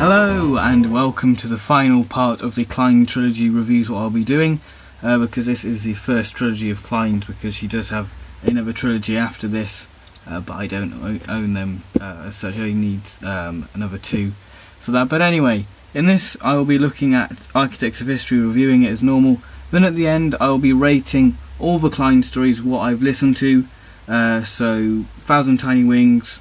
Hello and welcome to the final part of the Klien trilogy reviews, what I'll be doing, because this is the first trilogy of Klien's, because she does have another trilogy after this, but I don't own them as such. I only need another two for that. But anyway, in this I will be looking at Architects of History, reviewing it as normal. Then at the end I will be rating all the Klien stories, what I've listened to, so Thousand Tiny Wings,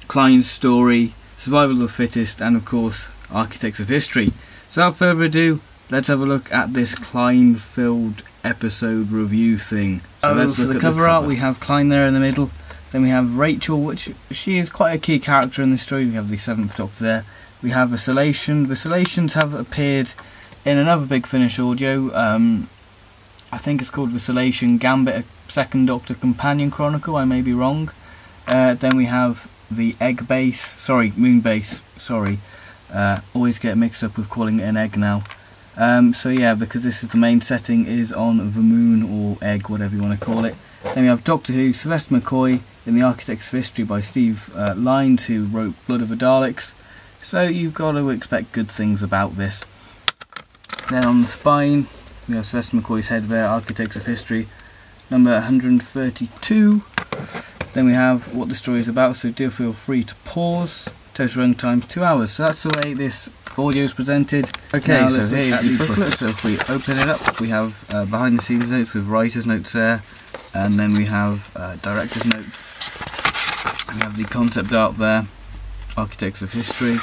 Klien's story, Survival of the Fittest, and of course Architects of History. So without further ado, let's have a look at this Klien filled episode review thing. So let's look at the cover art. We have Klien there in the middle, then we have Rachel, which she is quite a key character in this story. We have the 7th Doctor there. We have Vacillation. Vacillations have appeared in another Big Finish audio. I think it's called Vacillation Gambit, a 2nd Doctor Companion Chronicle, I may be wrong. Then we have the moon base, always get mixed up with calling it an egg now. So yeah, because this is the main setting is on the moon or egg, whatever you want to call it. Then we have Doctor Who, Sylvester McCoy in the Architects of History by Steve Lynes, who wrote Blood of the Daleks. So you've got to expect good things about this. Then on the spine we have Sylvester McCoy's head there, Architects of History, number 132. Then we have what the story is about, so do feel free to pause. Total run time's 2 hours, so that's the way this audio is presented. Okay, now so here's the booklet. So if we open it up, we have behind the scenes notes with writer's notes there, and then we have director's notes. We have the concept art there, Architects of History.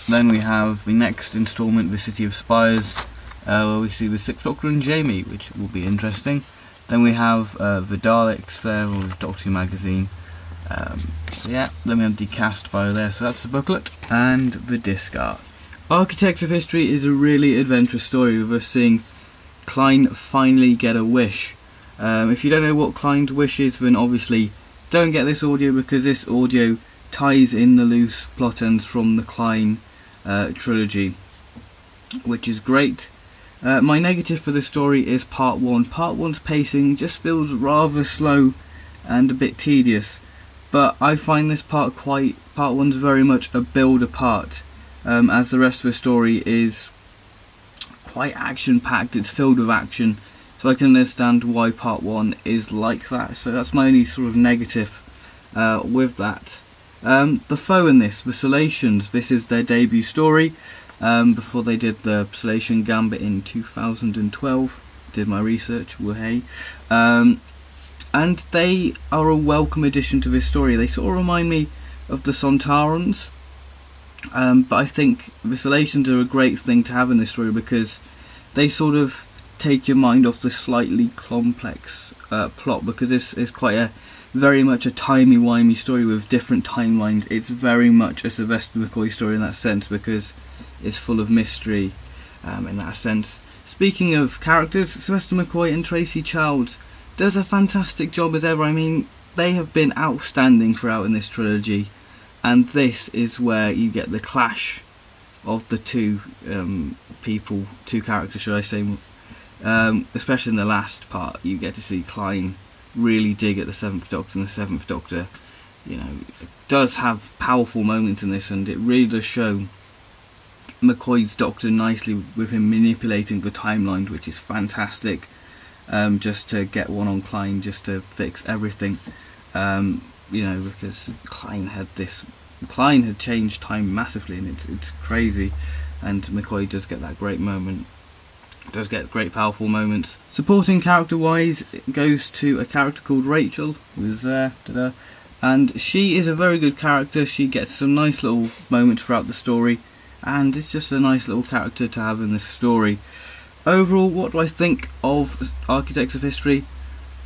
Then we have the next instalment, The City of Spires, where we see the 6th Doctor and Jamie, which will be interesting. Then we have the Daleks there, or the Doctor Who magazine. Yeah, then we have the cast bio there, so that's the booklet, and the disc art. Architects of History is a really adventurous story of us seeing Klien finally get a wish. If you don't know what Klien's wish is, then obviously don't get this audio, because this audio ties in the loose plot ends from the Klien trilogy, which is great. My negative for the story is part 1. Part 1's pacing just feels rather slow and a bit tedious, but I find this part 1's very much a build apart, as the rest of the story is quite action packed, it's filled with action, so I can understand why part 1 is like that. So that's my only sort of negative with that. The foe in this, Vacillations, this is their debut story. Before they did the Vacillation Gambit in 2012, did my research, woohey. And they are a welcome addition to this story. They sort of remind me of the Sontarans, but I think Vacillations are a great thing to have in this story, because they sort of take your mind off the slightly complex plot, because this is quite very much a timey-wimey story with different timelines. It's very much a Sylvester McCoy story in that sense, because it's full of mystery in that sense. Speaking of characters, Sylvester McCoy and Tracy Childs does a fantastic job as ever. I mean, they have been outstanding throughout in this trilogy, and this is where you get the clash of the two characters, should I say, especially in the last part. You get to see Klien really dig at the 7th Doctor, and the 7th Doctor, you know, does have powerful moments in this, and it really does show McCoy's Doctor nicely with him manipulating the timeline, which is fantastic, just to get one on Klien, just to fix everything, you know, because Klien had changed time massively, and it's crazy, and McCoy does get that great moment, does get great powerful moments. Supporting character wise, it goes to a character called Rachel, who's there, and she is a very good character. She gets some nice little moments throughout the story, and it's just a nice little character to have in this story. Overall, what do I think of Architects of History?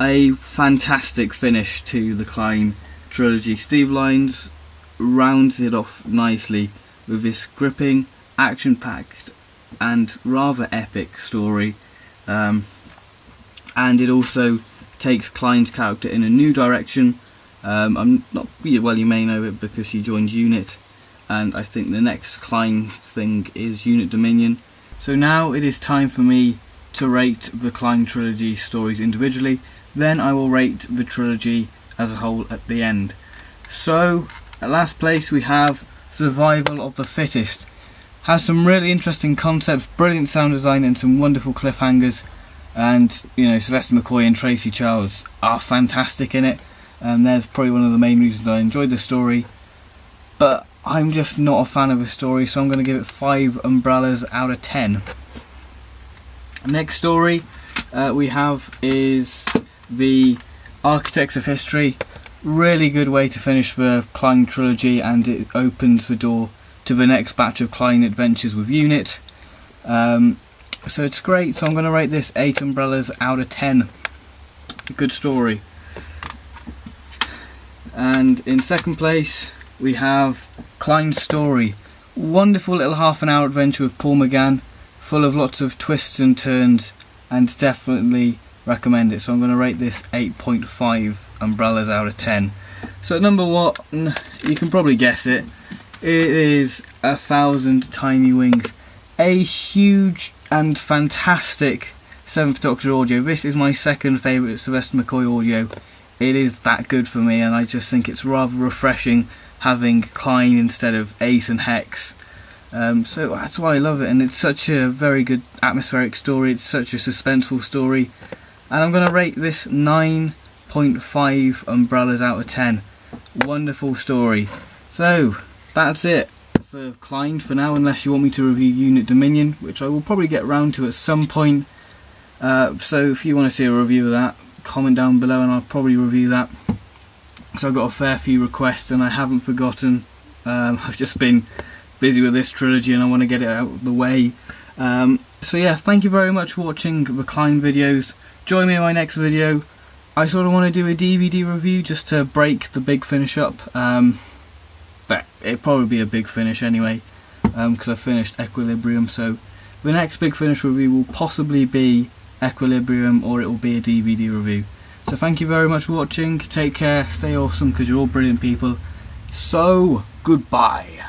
A fantastic finish to the Klien trilogy. Steve Lynes rounds it off nicely with this gripping, action-packed and rather epic story. and it also takes Klien's character in a new direction. I'm not, well, you may know it because she joined Unit, and I think the next Klien thing is Unit Dominion. So now it is time for me to rate the Klien trilogy stories individually, then I will rate the trilogy as a whole at the end. So at last place we have Survival of the Fittest. Has some really interesting concepts, brilliant sound design and some wonderful cliffhangers, and you know, Sylvester McCoy and Tracy Charles are fantastic in it, and there's probably one of the main reasons I enjoyed the story. But I'm just not a fan of the story, so I'm going to give it 5 umbrellas out of 10. Next story we have is the Architects of History. Really good way to finish the Klien trilogy, and it opens the door to the next batch of Klien adventures with Unit. So it's great, so I'm going to rate this 8 umbrellas out of 10. Good story. And in second place we have Klien's Story. Wonderful little half-an-hour adventure with Paul McGann, full of lots of twists and turns, and definitely recommend it. So I'm going to rate this 8.5 umbrellas out of 10. So at number 1, you can probably guess it. It is 1,000 Tiny Wings, a huge and fantastic 7th Doctor audio. This is my second favourite Sylvester McCoy audio. It is that good for me, and I just think it's rather refreshing having Klien instead of Ace and Hex. So that's why I love it, and it's such a very good atmospheric story, it's such a suspenseful story, and I'm going to rate this 9.5 umbrellas out of 10. Wonderful story. So that's it for Klien for now, unless you want me to review Unit Dominion, which I will probably get round to at some point. So if you want to see a review of that, comment down below and I'll probably review that. So I've got a fair few requests and I haven't forgotten. I've just been busy with this trilogy and I want to get it out of the way. So yeah, thank you very much for watching the Klien videos. Join me in my next video. I sort of want to do a DVD review just to break the Big Finish up. But it'll probably be a Big Finish anyway, because I finished Equilibrium, so the next Big Finish review will possibly be Equilibrium, or it will be a DVD review. So thank you very much for watching, take care, stay awesome because you're all brilliant people, so goodbye.